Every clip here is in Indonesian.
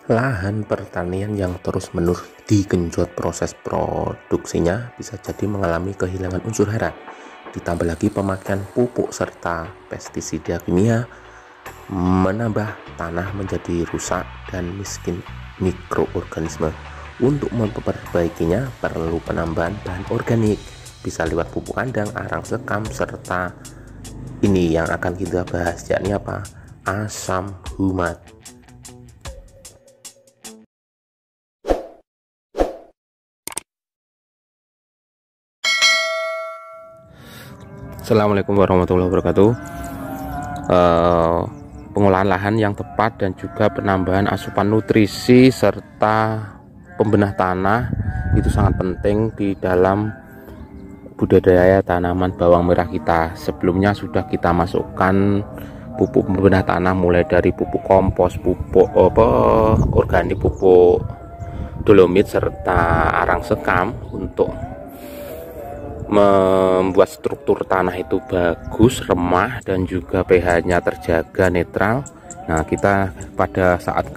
Lahan pertanian yang terus-menerus digenjot proses produksinya bisa jadi mengalami kehilangan unsur hara. Ditambah lagi pemakaian pupuk serta pestisida kimia menambah tanah menjadi rusak dan miskin mikroorganisme. Untuk memperbaikinya perlu penambahan bahan organik, bisa lewat pupuk kandang, arang sekam, serta ini yang akan kita bahas, yakni apa? Asam humat. Assalamualaikum warahmatullahi wabarakatuh. Pengolahan lahan yang tepat dan juga penambahan asupan nutrisi serta pembenah tanah itu sangat penting di dalam budidaya tanaman bawang merah kita. Sebelumnya sudah kita masukkan pupuk pembenah tanah mulai dari pupuk kompos, pupuk organik, pupuk dolomit serta arang sekam untuk membuat struktur tanah itu bagus, remah, dan juga pH-nya terjaga netral. Nah, kita pada saat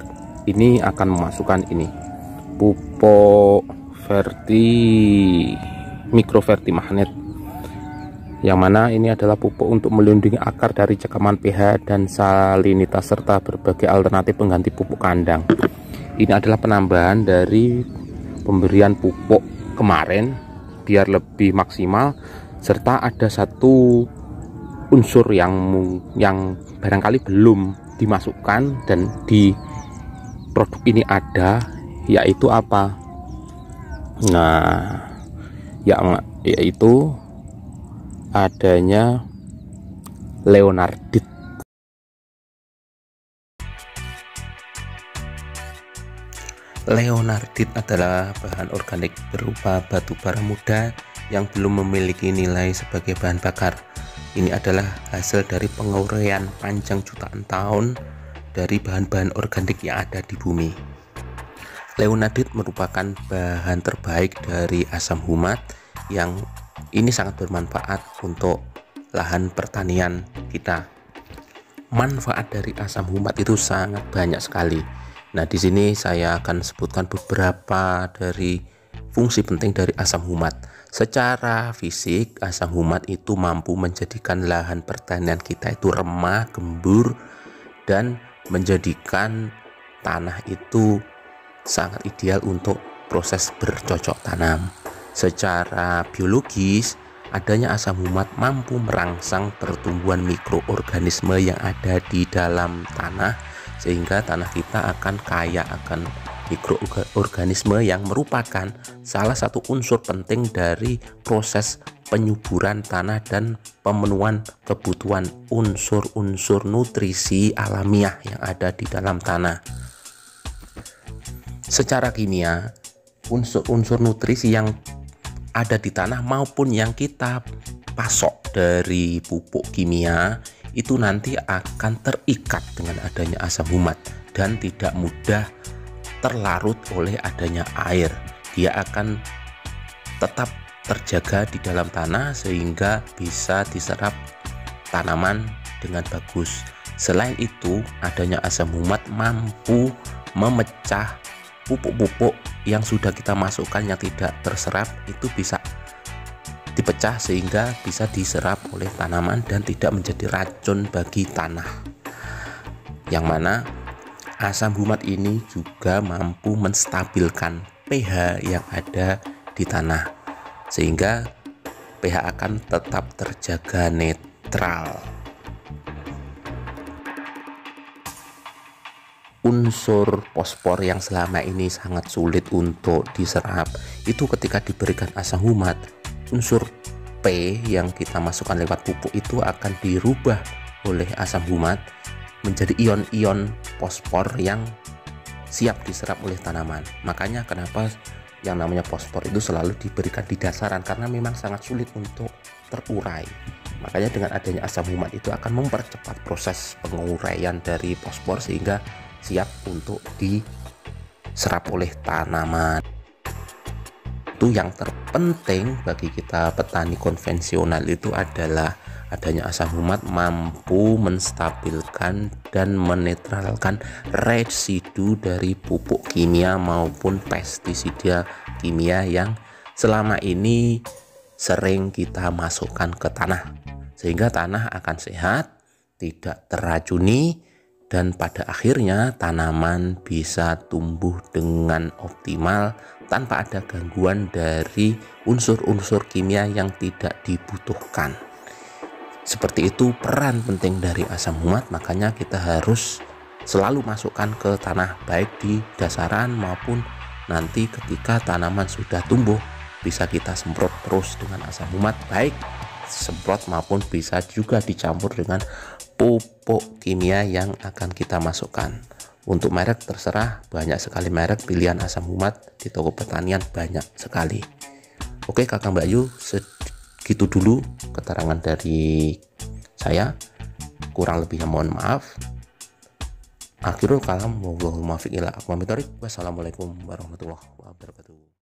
ini akan memasukkan ini pupuk mikroverti magnet, yang mana ini adalah pupuk untuk melindungi akar dari cekaman pH dan salinitas serta berbagai alternatif pengganti pupuk kandang. Ini adalah penambahan dari pemberian pupuk kemarin biar lebih maksimal, serta ada satu unsur yang barangkali belum dimasukkan dan di produk ini ada, yaitu apa? Nah, yaitu adanya leonardit. Leonardit adalah bahan organik berupa batu bara muda yang belum memiliki nilai sebagai bahan bakar. Ini adalah hasil dari penguraian panjang jutaan tahun dari bahan-bahan organik yang ada di bumi. Leonardit merupakan bahan terbaik dari asam humat yang ini sangat bermanfaat untuk lahan pertanian kita. Manfaat dari asam humat itu sangat banyak sekali. Nah, di sini saya akan sebutkan beberapa dari fungsi penting dari asam humat. Secara fisik, asam humat itu mampu menjadikan lahan pertanian kita itu remah, gembur, dan menjadikan tanah itu sangat ideal untuk proses bercocok tanam. Secara biologis, adanya asam humat mampu merangsang pertumbuhan mikroorganisme yang ada di dalam tanah, sehingga tanah kita akan kaya akan mikroorganisme yang merupakan salah satu unsur penting dari proses penyuburan tanah dan pemenuhan kebutuhan unsur-unsur nutrisi alamiah yang ada di dalam tanah. Secara kimia, unsur-unsur nutrisi yang ada di tanah maupun yang kita pasok dari pupuk kimia itu nanti akan terikat dengan adanya asam humat dan tidak mudah terlarut oleh adanya air. Dia akan tetap terjaga di dalam tanah sehingga bisa diserap tanaman dengan bagus. Selain itu, adanya asam humat mampu memecah pupuk-pupuk yang sudah kita masukkan yang tidak terserap, itu bisa dipecah sehingga bisa diserap oleh tanaman dan tidak menjadi racun bagi tanah. Yang mana asam humat ini juga mampu menstabilkan pH yang ada di tanah sehingga pH akan tetap terjaga netral. Unsur fosfor yang selama ini sangat sulit untuk diserap itu ketika diberikan asam humat, unsur P yang kita masukkan lewat pupuk itu akan dirubah oleh asam humat menjadi ion-ion fosfor yang siap diserap oleh tanaman. Makanya kenapa yang namanya fosfor itu selalu diberikan di dasaran, karena memang sangat sulit untuk terurai. Makanya dengan adanya asam humat itu akan mempercepat proses penguraian dari fosfor sehingga siap untuk diserap oleh tanaman. Itu yang terpenting bagi kita petani konvensional itu adalah Adanya asam humat mampu menstabilkan dan menetralkan residu dari pupuk kimia maupun pestisida kimia yang selama ini sering kita masukkan ke tanah, sehingga tanah akan sehat, tidak terracuni, dan pada akhirnya tanaman bisa tumbuh dengan optimal tanpa ada gangguan dari unsur-unsur kimia yang tidak dibutuhkan. Seperti itu peran penting dari asam humat, makanya kita harus selalu masukkan ke tanah, baik di dasaran maupun nanti ketika tanaman sudah tumbuh bisa kita semprot terus dengan asam humat, baik semprot maupun bisa juga dicampur dengan pupuk kimia yang akan kita masukkan. Untuk merek terserah, banyak sekali merek pilihan asam humat di toko pertanian, banyak sekali. Oke Kakak Mbak Yu, segitu dulu keterangan dari saya, kurang lebihnya mohon maaf. Akhirul kalam, wassalamualaikum warahmatullahi wabarakatuh.